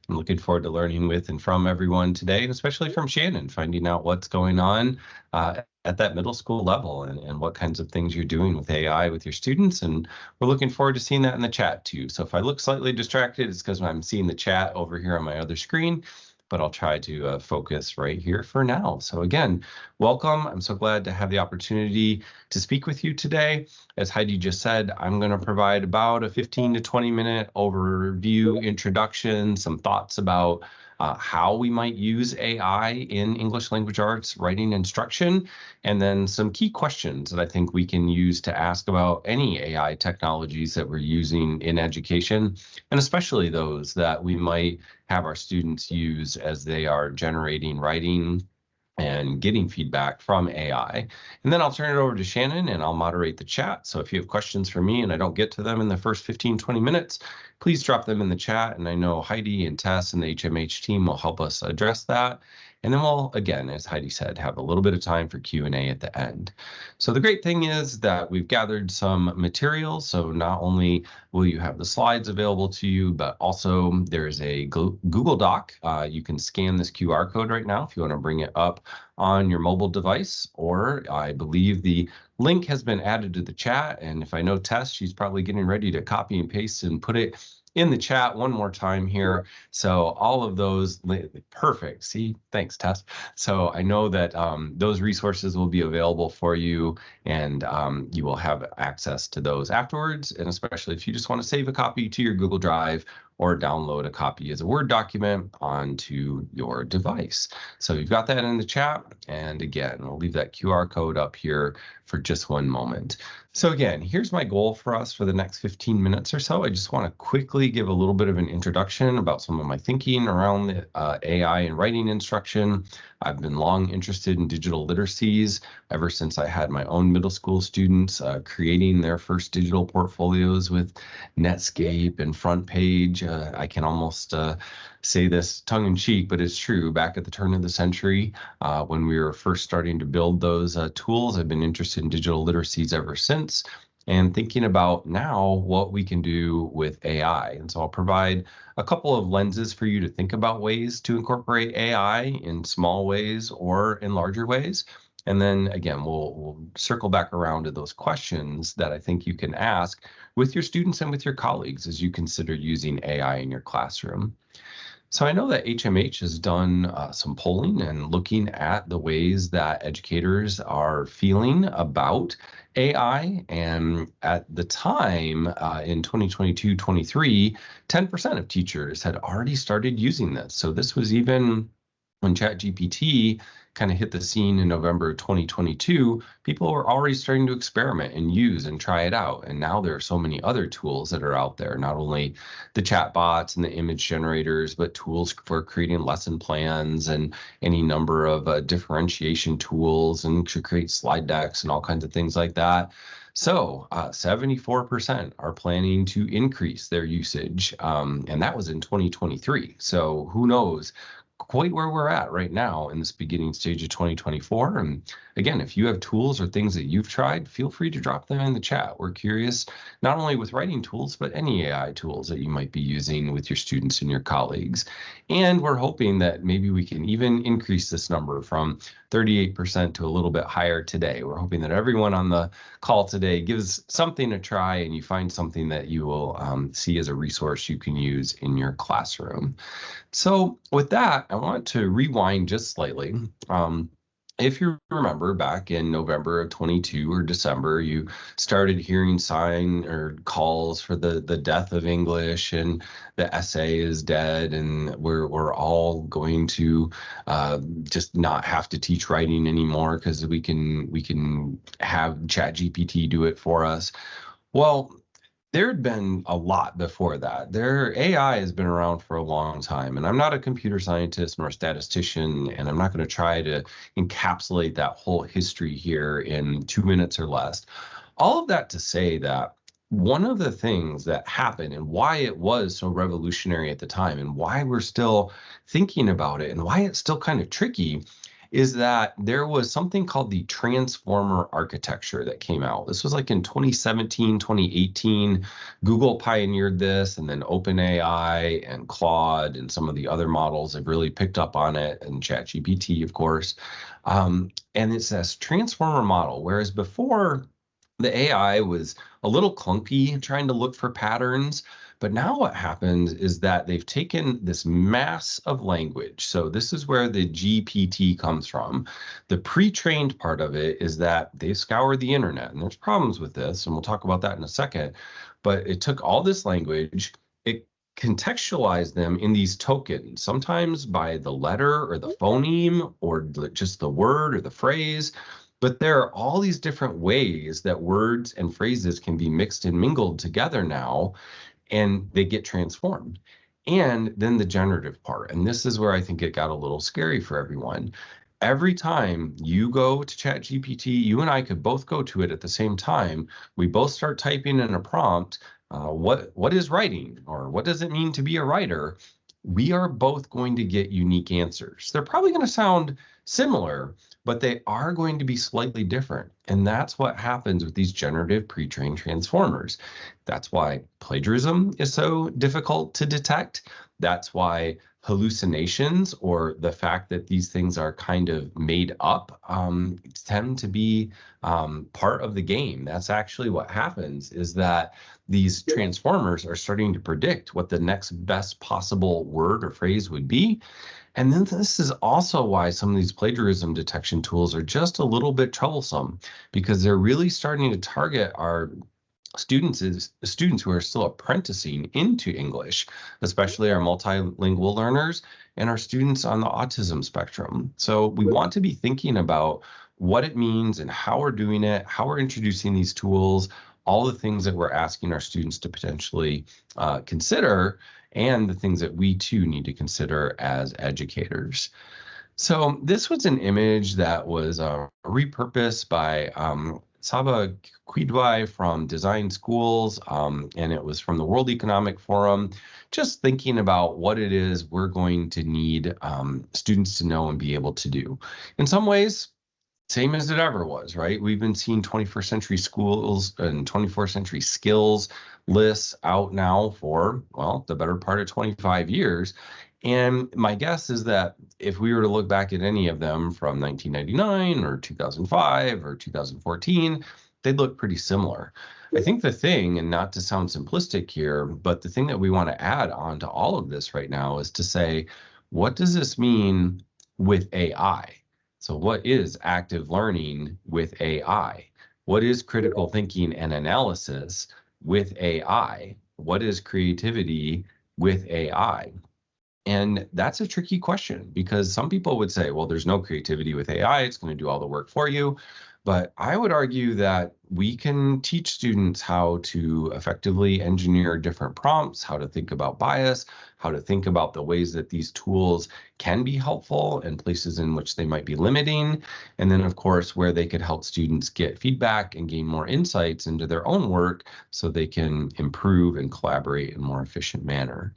I'm looking forward to learning with and from everyone today, and especially from Shannon, finding out what's going on at that middle school level and what kinds of things you're doing with AI with your students. And we're looking forward to seeing that in the chat too. So if I look slightly distracted, it's because I'm seeing the chat over here on my other screen, but I'll try to focus right here for now. So again, welcome. I'm so glad to have the opportunity to speak with you today. As Heidi just said, I'm going to provide about a 15 to 20 minute overview, introduction, some thoughts about how we might use AI in English language arts writing instruction, and then some key questions that I think we can use to ask about any AI technologies that we're using in education, and especially those that we might have our students use as they are generating writing and getting feedback from AI. And then I'll turn it over to Shannon and I'll moderate the chat. So if you have questions for me and I don't get to them in the first 15, 20 minutes, please drop them in the chat. And I know Heidi and Tess and the HMH team will help us address that. And then we'll, again, as Heidi said, have a little bit of time for Q&A at the end. So the great thing is that we've gathered some materials. So not only will you have the slides available to you, but also there's a Google Doc. You can scan this QR code right now if you want to bring it up on your mobile device, or I believe the link has been added to the chat. And if I know Tess, she's probably getting ready to copy and paste and put it in the chat one more time here. So all of those, perfect. See, thanks, Tess. So I know that those resources will be available for you, and you will have access to those afterwards. And especially if you just want to save a copy to your Google Drive or download a copy as a Word document onto your device. So you've got that in the chat. And again, I'll leave that QR code up here for just one moment. So again, here's my goal for us for the next 15 minutes or so. I just want to quickly give a little bit of an introduction about some of my thinking around the AI and writing instruction. I've been long interested in digital literacies ever since I had my own middle school students creating their first digital portfolios with Netscape and Front Page. I can almost say this tongue in cheek, but it's true. Back at the turn of the century, when we were first starting to build those tools, I've been interested in digital literacies ever since, and thinking about now what we can do with AI. And so I'll provide a couple of lenses for you to think about ways to incorporate AI in small ways or in larger ways. And then again, we'll circle back around to those questions that I think you can ask with your students and with your colleagues as you consider using AI in your classroom. So I know that HMH has done some polling and looking at the ways that educators are feeling about AI. And at the time in 2022-23, 10% of teachers had already started using this. So this was even when ChatGPT kind of hit the scene in November of 2022, people were already starting to experiment and use and try it out. And now there are so many other tools that are out there, not only the chat bots and the image generators, but tools for creating lesson plans and any number of differentiation tools and to create slide decks and all kinds of things like that. So 74% are planning to increase their usage, and that was in 2023. So who knows quite where we're at right now in this beginning stage of 2024. And again, if you have tools or things that you've tried, feel free to drop them in the chat. We're curious, not only with writing tools, but any AI tools that you might be using with your students and your colleagues. And we're hoping that maybe we can even increase this number from 38% to a little bit higher today. We're hoping that everyone on the call today gives something a try and you find something that you will see as a resource you can use in your classroom. So with that, I want to rewind just slightly. If you remember back in November of 22 or December, you started hearing sign or calls for the death of English and the essay is dead and we're all going to just not have to teach writing anymore because we can have ChatGPT do it for us. Well, there had been a lot before that. AI has been around for a long time, and I'm not a computer scientist nor a statistician, and I'm not going to try to encapsulate that whole history here in 2 minutes or less. All of that to say that one of the things that happened and why it was so revolutionary at the time and why we're still thinking about it and why it's still kind of tricky is that there was something called the transformer architecture that came out. This was like in 2017, 2018. Google pioneered this, and then OpenAI and Claude and some of the other models have really picked up on it, and ChatGPT, of course. And it's this transformer model, whereas before the AI was a little clunky trying to look for patterns. But now what happens is that they've taken this mass of language. So this is where the GPT comes from. The pre-trained part of it is that they scoured the internet, and there's problems with this, and we'll talk about that in a second. But it took all this language, it contextualized them in these tokens, sometimes by the letter or the phoneme or just the word or the phrase. But there are all these different ways that words and phrases can be mixed and mingled together now, and they get transformed. And then the generative part. And this is where I think it got a little scary for everyone. Every time you go to ChatGPT, you and I could both go to it at the same time. We both start typing in a prompt, what is writing, or what does it mean to be a writer? We are both going to get unique answers. They're probably going to sound similar, but they are going to be slightly different. And that's what happens with these generative pre-trained transformers. That's why plagiarism is so difficult to detect. That's why hallucinations, or the fact that these things are kind of made up, tend to be part of the game. That's actually what happens, is that these transformers are starting to predict what the next best possible word or phrase would be. And then this is also why some of these plagiarism detection tools are just a little bit troublesome, because they're really starting to target our students who are still apprenticing into English, especially our multilingual learners and our students on the autism spectrum. So we want to be thinking about what it means and how we're doing it, how we're introducing these tools, all the things that we're asking our students to potentially consider, and the things that we too need to consider as educators. So this was an image that was repurposed by Saba Quidwai from Design Schools, and it was from the World Economic Forum, just thinking about what it is we're going to need students to know and be able to do. In some ways, same as it ever was, right? We've been seeing 21st century schools and 24th century skills lists out now for, well, the better part of 25 years. And my guess is that if we were to look back at any of them from 1999 or 2005 or 2014, they'd look pretty similar. I think the thing, and not to sound simplistic here, but the thing that we want to add on to all of this right now is to say, what does this mean with AI? So what is active learning with AI? What is critical thinking and analysis with AI? What is creativity with AI? And that's a tricky question, because some people would say, well, there's no creativity with AI. It's going to do all the work for you. But I would argue that we can teach students how to effectively engineer different prompts, how to think about bias, how to think about the ways that these tools can be helpful and places in which they might be limiting. And then, of course, where they could help students get feedback and gain more insights into their own work so they can improve and collaborate in a more efficient manner.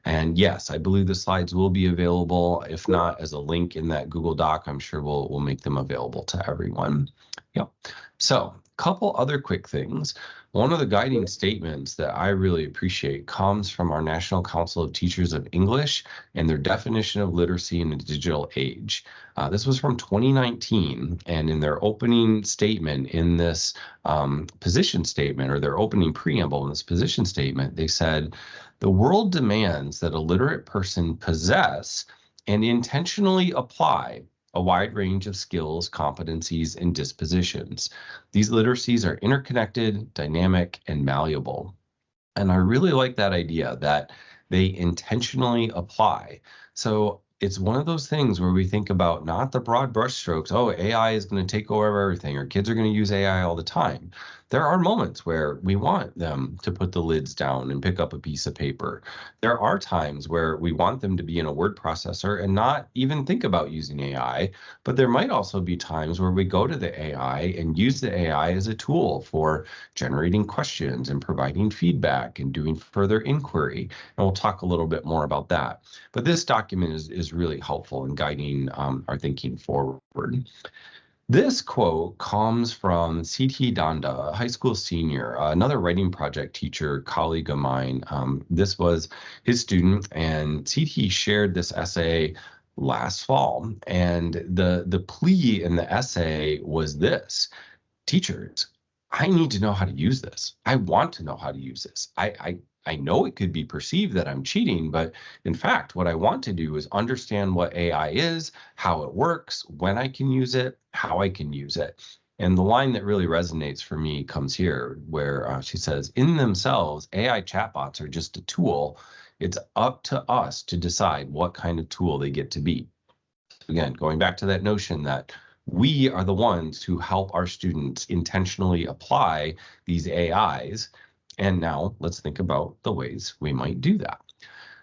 And yes, I believe the slides will be available. If not as a link in that Google Doc, I'm sure we'll make them available to everyone. Yep. So a couple other quick things. One of the guiding statements that I really appreciate comes from our National Council of Teachers of English and their definition of literacy in a digital age. This was from 2019, and in their opening statement in this position statement, or their opening preamble in this position statement, they said, "The world demands that a literate person possess and intentionally apply a wide range of skills, competencies, and dispositions. These literacies are interconnected, dynamic, and malleable." And I really like that idea that they intentionally apply. So it's one of those things where we think about not the broad brushstrokes, oh, AI is going to take over everything, or kids are going to use AI all the time. there are moments where we want them to put the lids down and pick up a piece of paper. There are times where we want them to be in a word processor and not even think about using AI, but there might also be times where we go to the AI and use the AI as a tool for generating questions and providing feedback and doing further inquiry. And we'll talk a little bit more about that. But this document is really helpful in guiding our thinking forward. This quote comes from C.T. Danda, a high school senior, another writing project teacher, colleague of mine. This was his student, and C.T. shared this essay last fall. And the plea in the essay was this: teachers, I need to know how to use this. I want to know how to use this. I know it could be perceived that I'm cheating, but in fact, what I want to do is understand what AI is, how it works, when I can use it, how I can use it. And the line that really resonates for me comes here, where she says, in themselves, AI chatbots are just a tool. It's up to us to decide what kind of tool they get to be. Again, going back to that notion that we are the ones who help our students intentionally apply these AIs. And now let's think about the ways we might do that.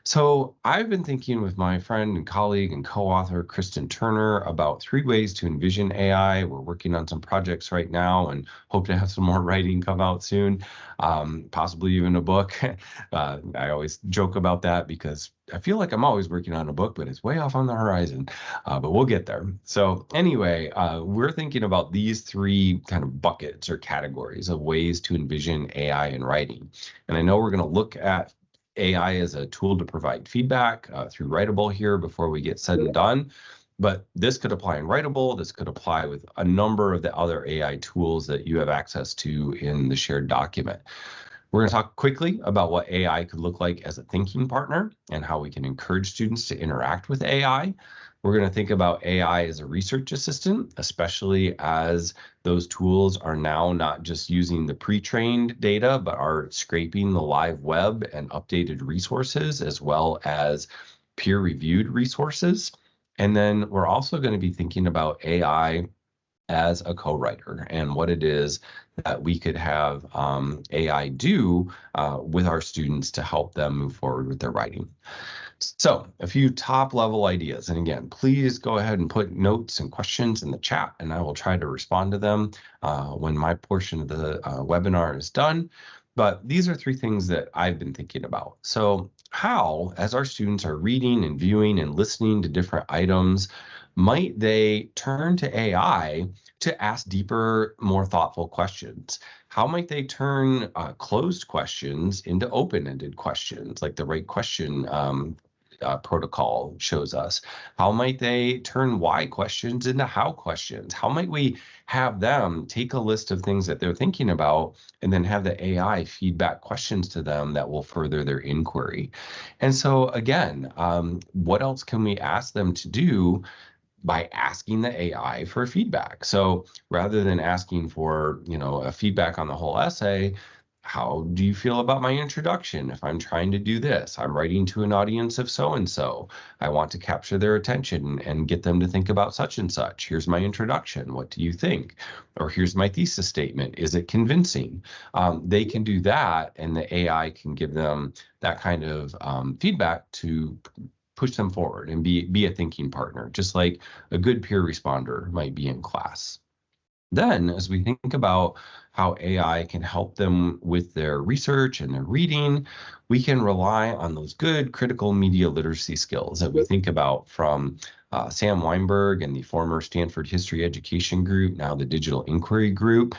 So I've been thinking with my friend and colleague and co-author Kristen Turner about 3 ways to envision AI. We're working on some projects right now and hope to have some more writing come out soon, possibly even a book. I always joke about that because I feel like I'm always working on a book, but it's way off on the horizon, but we'll get there. So anyway, we're thinking about these 3 kind of buckets or categories of ways to envision AI in writing. And I know we're going to look at AI as a tool to provide feedback through Writable here before we get said and done. But this could apply in Writable. This could apply with a number of the other AI tools that you have access to in the shared document. We're going to talk quickly about what AI could look like as a thinking partner and how we can encourage students to interact with AI. We're going to think about AI as a research assistant, especially as those tools are now not just using the pre-trained data, but are scraping the live web and updated resources, as well as peer-reviewed resources. And then we're also going to be thinking about AI as a co-writer and what it is that we could have AI do with our students to help them move forward with their writing. So a few top level ideas. And again, please go ahead and put notes and questions in the chat, and I will try to respond to them when my portion of the webinar is done. But these are 3 things that I've been thinking about. So how, as our students are reading and viewing and listening to different items, might they turn to AI to ask deeper, more thoughtful questions? How might they turn closed questions into open-ended questions, like the right question protocol shows us? How might they turn why questions into how questions? How might we have them take a list of things that they're thinking about and then have the AI feedback questions to them that will further their inquiry? And so again, what else can we ask them to do by asking the AI for feedback? So rather than asking for, a feedback on the whole essay, how do you feel about my introduction? If I'm trying to do this, I'm writing to an audience of so-and-so. I want to capture their attention and get them to think about such and such. Here's my introduction. What do you think? Or here's my thesis statement. Is it convincing? They can do that, and the AI can give them that kind of feedback to push them forward and be a thinking partner, just like a good peer responder might be in class. Then, as we think about how AI can help them with their research and their reading, we can rely on those good critical media literacy skills that we think about from Sam Weinberg and the former Stanford History Education Group, now the Digital Inquiry Group,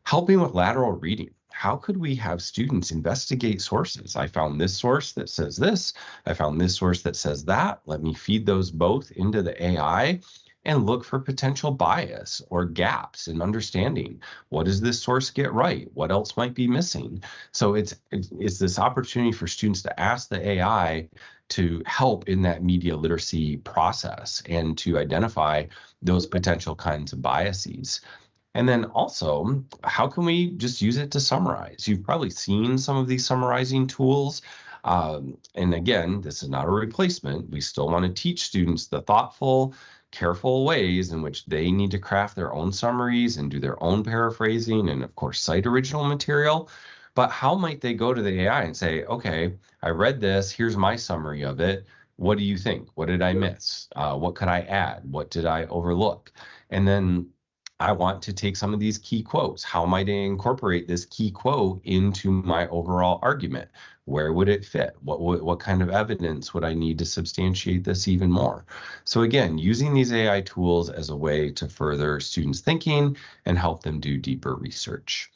helping with lateral reading. How could we have students investigate sources? I found this source that says this. I found this source that says that. Let me feed those both into the AI and look for potential bias or gaps in understanding. What does this source get right? What else might be missing? So it's this opportunity for students to ask the AI to help in that media literacy process and to identify those potential kinds of biases. And then also, how can we just use it to summarize? You've probably seen some of these summarizing tools. And again, this is not a replacement. We still want to teach students the thoughtful, careful ways in which they need to craft their own summaries and do their own paraphrasing and, of course, cite original material. But how might they go to the AI and say, okay, I read this, here's my summary of it. What do you think? What did I miss? What could I add? What did I overlook? And then I want to take some of these key quotes. How might I incorporate this key quote into my overall argument? Where would it fit? What kind of evidence would I need to substantiate this even more? So again, using these AI tools as a way to further students' thinking and help them do deeper research.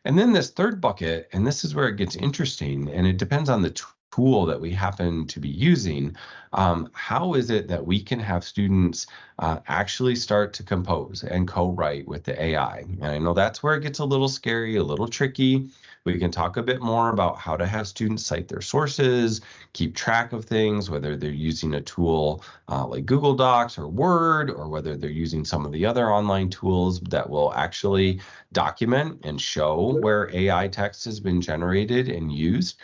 And then this third bucket, and this is where it gets interesting, and it depends on the tool that we happen to be using. How is it that we can have students actually start to compose and co-write with the AI? And I know that's where it gets a little scary, a little tricky. We can talk a bit more about how to have students cite their sources, keep track of things, whether they're using a tool like Google Docs or Word, or whether they're using some of the other online tools that will actually document and show where AI text has been generated and used.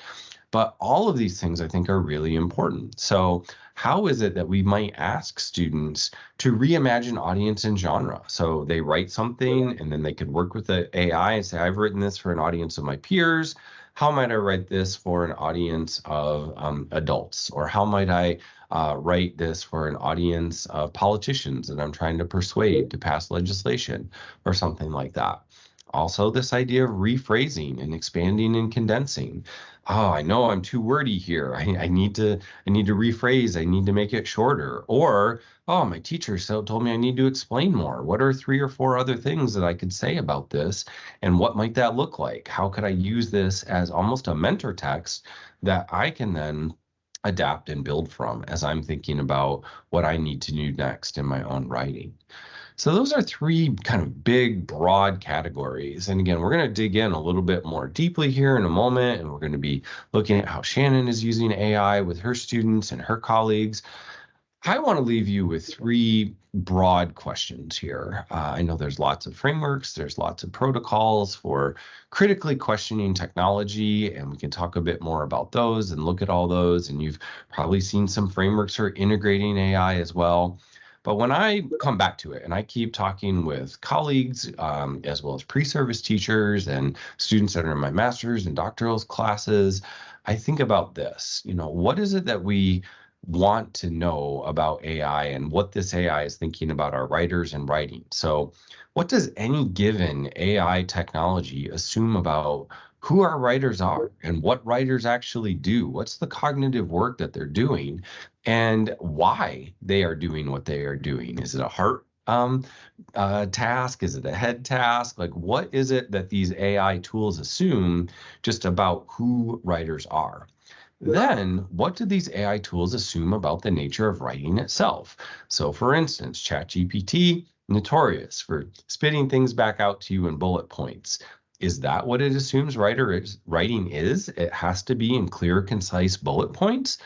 But all of these things I think are really important. So how is it that we might ask students to reimagine audience and genre? So they write something and then they could work with the AI and say, I've written this for an audience of my peers. How might I write this for an audience of adults? Or how might I write this for an audience of politicians that I'm trying to persuade to pass legislation or something like that? Also, this idea of rephrasing and expanding and condensing. Oh, I know I'm too wordy here. I need to rephrase. I need to make it shorter. Or, oh, my teacher told me I need to explain more. What are 3 or 4 other things that I could say about this? And what might that look like? How could I use this as almost a mentor text that I can then adapt and build from as I'm thinking about what I need to do next in my own writing? So those are 3 kind of big, broad categories. And again, we're going to dig in a little bit more deeply here in a moment, and we're going to be looking at how Shannon is using AI with her students and her colleagues. I want to leave you with 3 broad questions here. I know there's lots of frameworks, there's lots of protocols for critically questioning technology, and we can talk a bit more about those and look at all those. And you've probably seen some frameworks for integrating AI as well. But when I come back to it and I keep talking with colleagues, as well as pre-service teachers and students that are in my master's and doctoral classes, I think about this. What is it that we want to know about AI and what this AI is thinking about our writers and writing? So what does any given AI technology assume about who our writers are and what writers actually do? What's the cognitive work that they're doing and why they are doing what they are doing? Is it a heart task? Is it a head task? Like, what is it that these AI tools assume just about who writers are? Then, what do these AI tools assume about the nature of writing itself? So, for instance, ChatGPT, notorious for spitting things back out to you in bullet points. Is that what it assumes writing is? It has to be in clear, concise bullet points?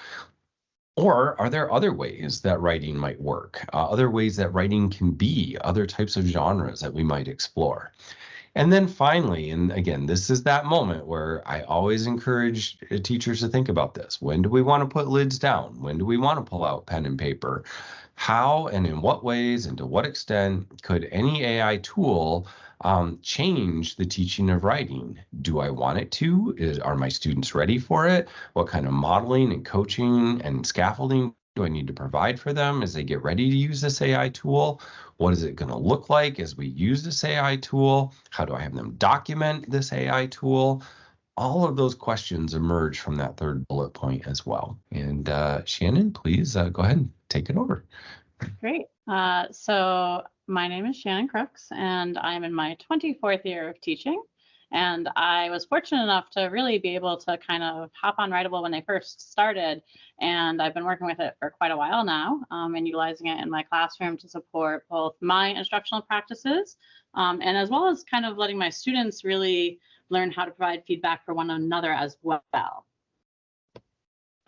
Or are there other ways that writing might work? Other ways that writing can be, other types of genres that we might explore? And then finally, and again, this is that moment where I always encourage teachers to think about this. When do we want to put lids down? When do we want to pull out pen and paper? How and in what ways and to what extent could any AI tool change the teaching of writing? Do I want it to? Are my students ready for it? What kind of modeling and coaching and scaffolding do I need to provide for them as they get ready to use this AI tool? What is it going to look like as we use this AI tool? How do I have them document this AI tool? All of those questions emerge from that third bullet point as well. And Shannon, please go ahead and take it over. Great. So my name is Shannon Crooks, and I'm in my 24th year of teaching. And I was fortunate enough to really be able to kind of hop on Writable when they first started. And I've been working with it for quite a while now, and utilizing it in my classroom to support both my instructional practices, and as well as kind of letting my students really learn how to provide feedback for one another as well.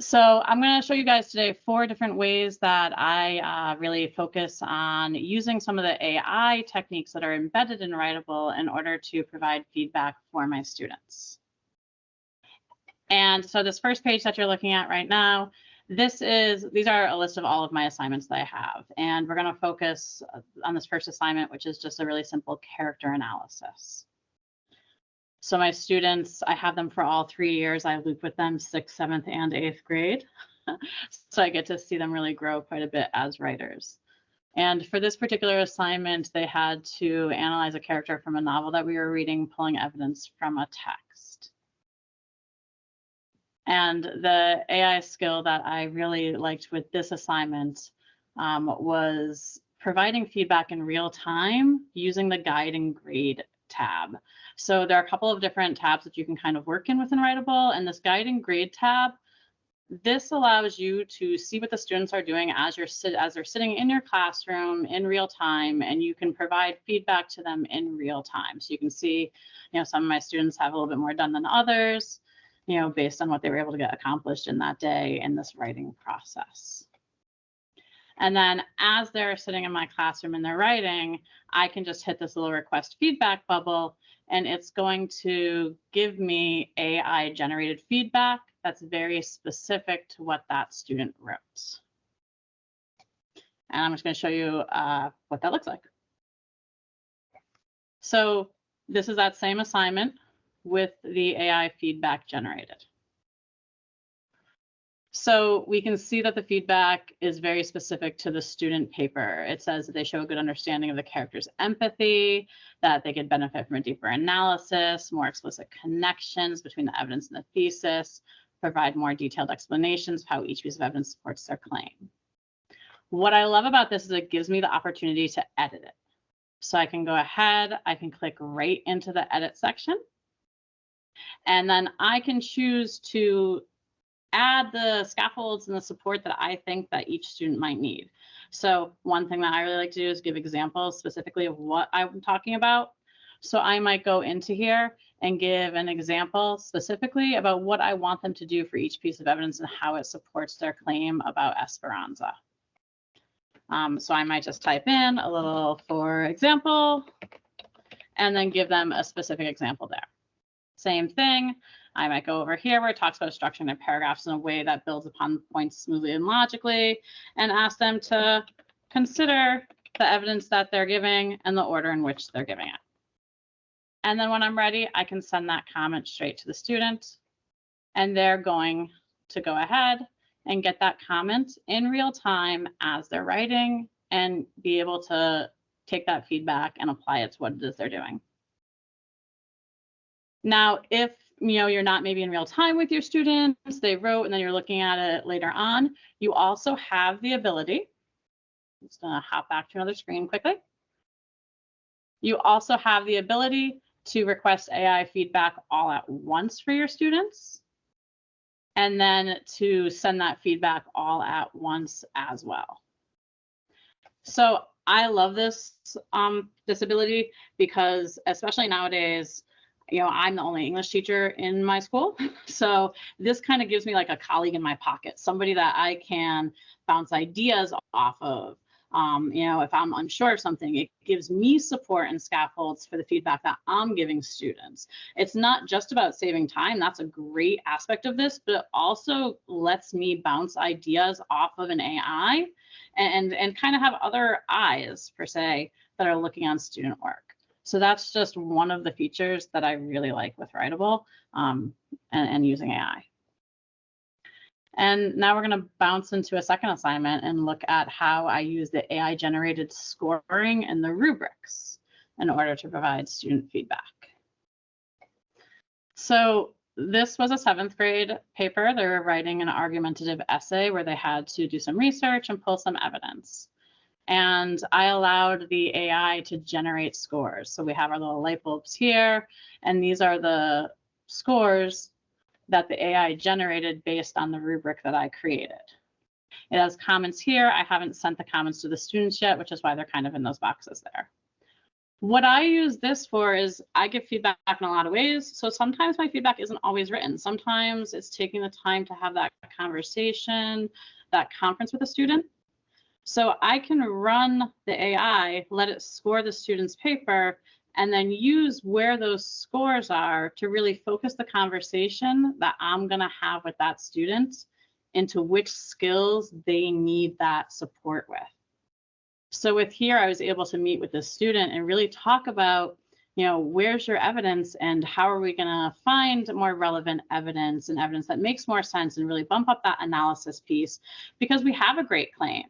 So I'm going to show you guys today 4 different ways that I really focus on using some of the AI techniques that are embedded in Writable in order to provide feedback for my students. And so this first page that you're looking at right now, These are a list of all of my assignments that I have, and we're going to focus on this first assignment, which is just a really simple character analysis. So my students, I have them for all 3 years. I loop with them 6th, 7th, and 8th grade. So I get to see them really grow quite a bit as writers. And for this particular assignment, they had to analyze a character from a novel that we were reading, pulling evidence from a text. And the AI skill that I really liked with this assignment was providing feedback in real time using the guide and grade tab. So there are a couple of different tabs that you can kind of work in within Writable, and this guide and grade tab, this allows you to see what the students are doing as they're sitting in your classroom in real time, and you can provide feedback to them in real time. So you can see, some of my students have a little bit more done than others, based on what they were able to get accomplished in that day in this writing process. And then as they're sitting in my classroom and they're writing, I can just hit this little request feedback bubble, and it's going to give me AI generated feedback that's very specific to what that student wrote. And I'm just going to show you what that looks like. So this is that same assignment with the AI feedback generated. So we can see that the feedback is very specific to the student paper. It says that they show a good understanding of the character's empathy, that they could benefit from a deeper analysis, more explicit connections between the evidence and the thesis, provide more detailed explanations of how each piece of evidence supports their claim. What I love about this is it gives me the opportunity to edit it. So I can go ahead, I can click right into the edit section, and then I can choose to add the scaffolds and the support that I think that each student might need. So one thing that I really like to do is give examples specifically of what I'm talking about. So I might go into here and give an example specifically about what I want them to do for each piece of evidence and how it supports their claim about Esperanza. So I might just type in a little for example, and then give them a specific example there. Same thing, I might go over here where it talks about structuring their paragraphs in a way that builds upon points smoothly and logically, and ask them to consider the evidence that they're giving and the order in which they're giving it. And then when I'm ready, I can send that comment straight to the student, and they're going to go ahead and get that comment in real time as they're writing and be able to take that feedback and apply it to what it is they're doing. Now, if you're not maybe in real time with your students, they wrote and then you're looking at it later on, you also have the ability, I'm just gonna hop back to another screen quickly. You also have the ability to request AI feedback all at once for your students, and then to send that feedback all at once as well. So I love this ability because especially nowadays, I'm the only English teacher in my school. So this kind of gives me like a colleague in my pocket, somebody that I can bounce ideas off of. If I'm unsure of something, it gives me support and scaffolds for the feedback that I'm giving students. It's not just about saving time. That's a great aspect of this, but it also lets me bounce ideas off of an AI and kind of have other eyes, per se, that are looking on student work. So that's just one of the features that I really like with Writable and using AI. And now we're going to bounce into a second assignment and look at how I use the AI generated scoring and the rubrics in order to provide student feedback. So this was a 7th grade paper. They were writing an argumentative essay where they had to do some research and pull some evidence. And I allowed the AI to generate scores. So we have our little light bulbs here, and these are the scores that the AI generated based on the rubric that I created. It has comments here. I haven't sent the comments to the students yet, which is why they're kind of in those boxes there. What I use this for is I give feedback in a lot of ways. So sometimes my feedback isn't always written. Sometimes it's taking the time to have that conversation, that conference with a student. So I can run the AI, let it score the student's paper, and then use where those scores are to really focus the conversation that I'm going to have with that student into which skills they need that support with. So with here, I was able to meet with the student and really talk about, where's your evidence and how are we going to find more relevant evidence and evidence that makes more sense and really bump up that analysis piece, because we have a great claim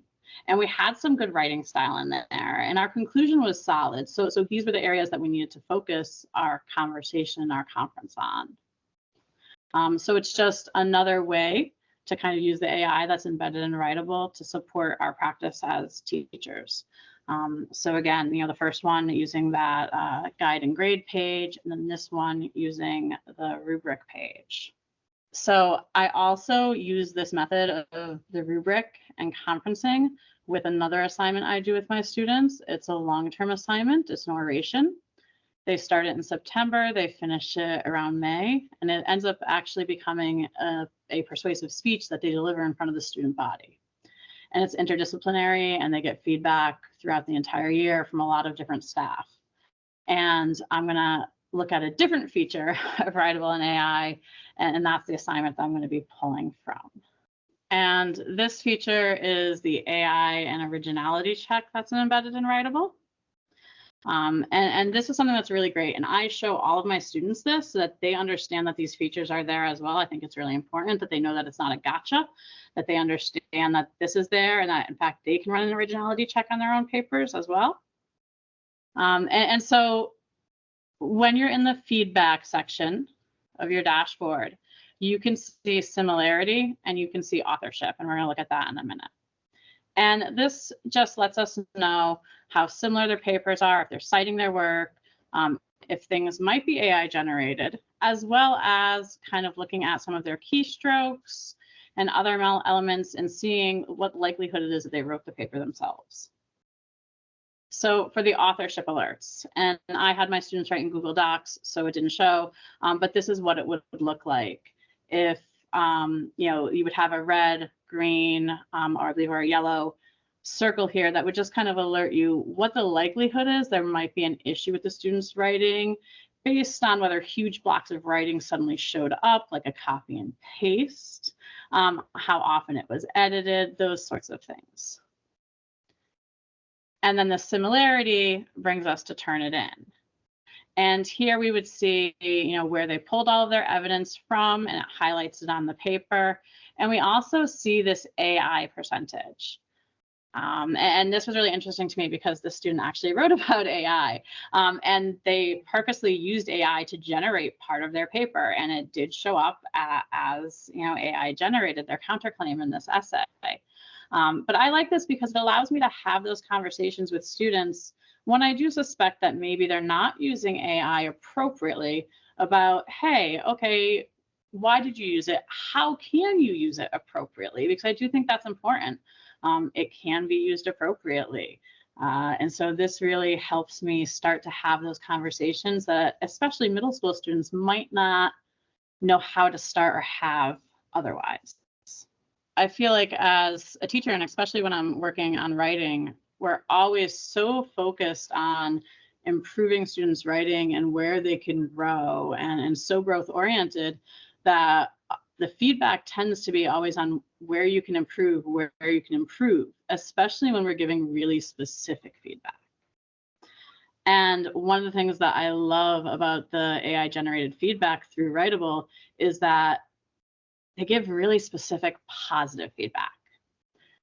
and we had some good writing style in there and our conclusion was solid. So these were the areas that we needed to focus our conversation and our conference on. So it's just another way to kind of use the AI that's embedded in Writable to support our practice as teachers. So again, the first one using that guide and grade page, and then this one using the rubric page. So I also use this method of the rubric and conferencing with another assignment I do with my students. It's a long-term assignment. It's an oration. They start it in September, they finish it around May, and it ends up actually becoming a persuasive speech that they deliver in front of the student body. And it's interdisciplinary, and they get feedback throughout the entire year from a lot of different staff. And I'm going to look at a different feature of Writable and AI, and that's the assignment that I'm going to be pulling from. And this feature is the AI and originality check that's embedded in Writable. And this is something that's really great. And I show all of my students this so that they understand that these features are there as well. I think it's really important that they know that it's not a gotcha, that they understand that this is there and that, in fact, they can run an originality check on their own papers as well. And so when you're in the feedback section of your dashboard, you can see similarity and you can see authorship. And we're going to look at that in a minute. And this just lets us know how similar their papers are, if they're citing their work, if things might be AI generated, as well as kind of looking at some of their keystrokes and other elements and seeing what likelihood it is that they wrote the paper themselves. So for the authorship alerts, and I had my students write in Google Docs, so it didn't show, but this is what it would look like if you would have a red, green, or I believe or a yellow circle here that would just kind of alert you what the likelihood is there might be an issue with the student's writing based on whether huge blocks of writing suddenly showed up, like a copy and paste, how often it was edited, those sorts of things. And then the similarity brings us to Turnitin. And here we would see, where they pulled all of their evidence from, and it highlights it on the paper. And we also see this AI percentage. And this was really interesting to me because the student actually wrote about AI, and they purposely used AI to generate part of their paper, and it did show up as AI generated their counterclaim in this essay. But I like this because it allows me to have those conversations with students when I do suspect that maybe they're not using AI appropriately about, hey, okay, why did you use it? How can you use it appropriately? Because I do think that's important. It can be used appropriately. And so this really helps me start to have those conversations that especially middle school students might not know how to start or have otherwise. I feel like as a teacher, and especially when I'm working on writing, we're always so focused on improving students' writing and where they can grow, and so growth oriented that the feedback tends to be always on where you can improve, especially when we're giving really specific feedback. And one of the things that I love about the AI generated feedback through Writable is that they give really specific positive feedback.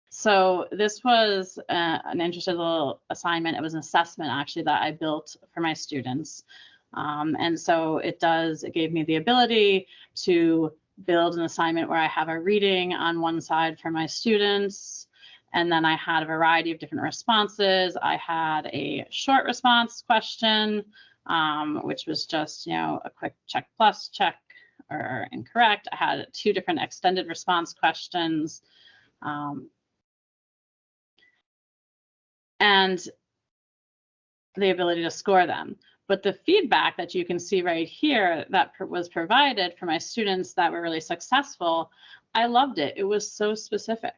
So this was an interesting little assignment. It was an assessment actually that I built for my students. And so it gave me the ability to build an assignment where I have a reading on one side for my students, and then I had a variety of different responses. I had a short response question, which was just, a quick check plus, check or incorrect. I had 2 different extended response questions. And the ability to score them. But the feedback that you can see right here that was provided for my students that were really successful, I loved it. It was so specific.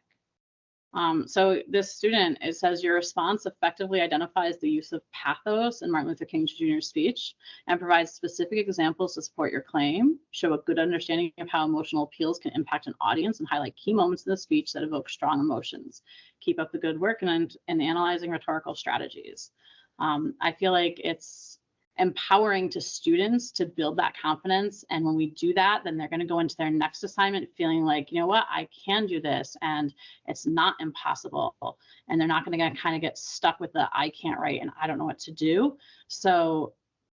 So this student, it says your response effectively identifies the use of pathos in Martin Luther King Jr.'s speech and provides specific examples to support your claim, show a good understanding of how emotional appeals can impact an audience, and highlight key moments in the speech that evoke strong emotions. Keep up the good work and analyzing rhetorical strategies. I feel like it's empowering to students to build that confidence. And when we do that, then they're going to go into their next assignment feeling like, you know what, I can do this and it's not impossible. And they're not going to kind of get stuck with the I can't write and I don't know what to do. So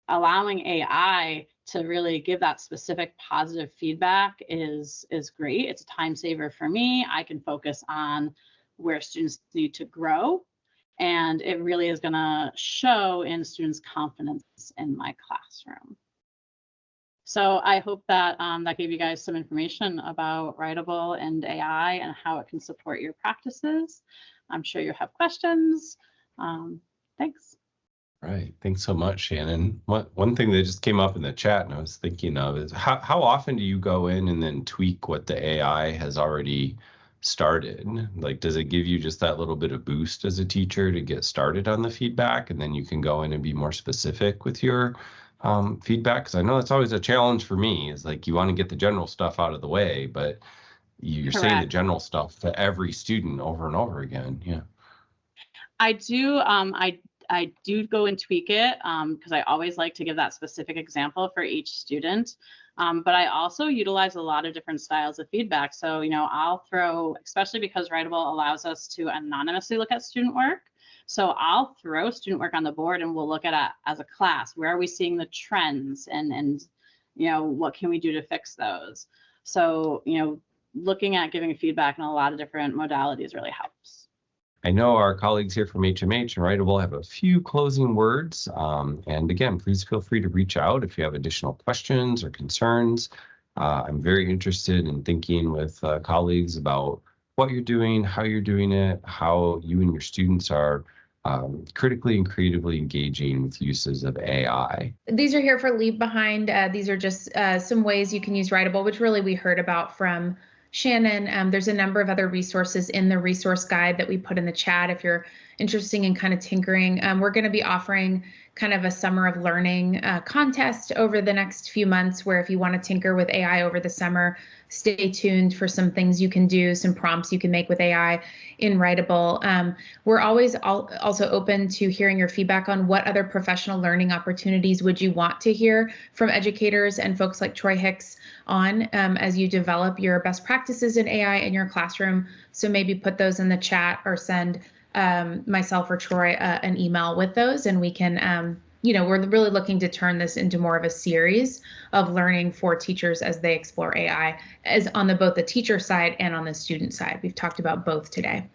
allowing AI to really give that specific positive feedback is great. It's a time saver for me. I can focus on where students need to grow. And it really is going to show in students' confidence in my classroom. So I hope that that gave you guys some information about Writable and AI and how it can support your practices. I'm sure you have questions. Thanks. Right. Thanks so much, Shannon. One thing that just came up in the chat and I was thinking of is how often do you go in and then tweak what the AI has already started? Like, does it give you just that little bit of boost as a teacher to get started on the feedback, and then you can go in and be more specific with your feedback? Because I know that's always a challenge for me, is like you want to get the general stuff out of the way, but you're saying the general stuff to every student over and over again. Yeah. I do. I do go and tweak it because I always like to give that specific example for each student. But I also utilize a lot of different styles of feedback. So, I'll throw, especially because Writable allows us to anonymously look at student work. So I'll throw student work on the board and we'll look at it as a class. Where are we seeing the trends and what can we do to fix those? So, looking at giving feedback in a lot of different modalities really helps. I know our colleagues here from HMH and Writable have a few closing words. And again, please feel free to reach out if you have additional questions or concerns. I'm very interested in thinking with colleagues about what you're doing, how you're doing it, how you and your students are critically and creatively engaging with uses of AI. These are here for Leave Behind. These are just some ways you can use Writable, which really we heard about from Shannon. There's a number of other resources in the resource guide that we put in the chat if you're interested in kind of tinkering. We're going to be offering kind of a summer of learning contest over the next few months, where if you want to tinker with AI over the summer, stay tuned for some things you can do, some prompts you can make with AI in Writable. We're always also open to hearing your feedback on what other professional learning opportunities would you want to hear from educators and folks like Troy Hicks on as you develop your best practices in AI in your classroom. So maybe put those in the chat or send myself or Troy an email with those, and we can, we're really looking to turn this into more of a series of learning for teachers as they explore AI, as on both the teacher side and on the student side. We've talked about both today.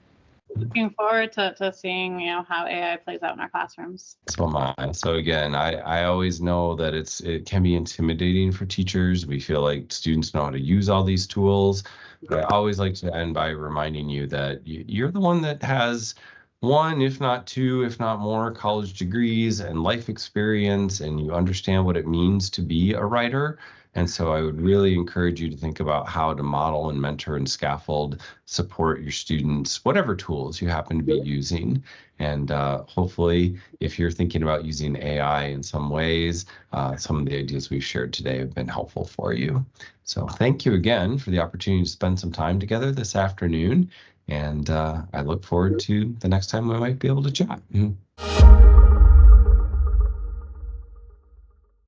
Looking forward to seeing how AI plays out in our classrooms. So am I. So again, I always know that it can be intimidating for teachers. We feel like students know how to use all these tools. But I always like to end by reminding you that you're the one that has one, if not two, if not more college degrees and life experience, and you understand what it means to be a writer. And so I would really encourage you to think about how to model and mentor and scaffold, support your students, whatever tools you happen to be using. And hopefully, if you're thinking about using AI in some ways, some of the ideas we've shared today have been helpful for you. So thank you again for the opportunity to spend some time together this afternoon. And I look forward to the next time we might be able to chat.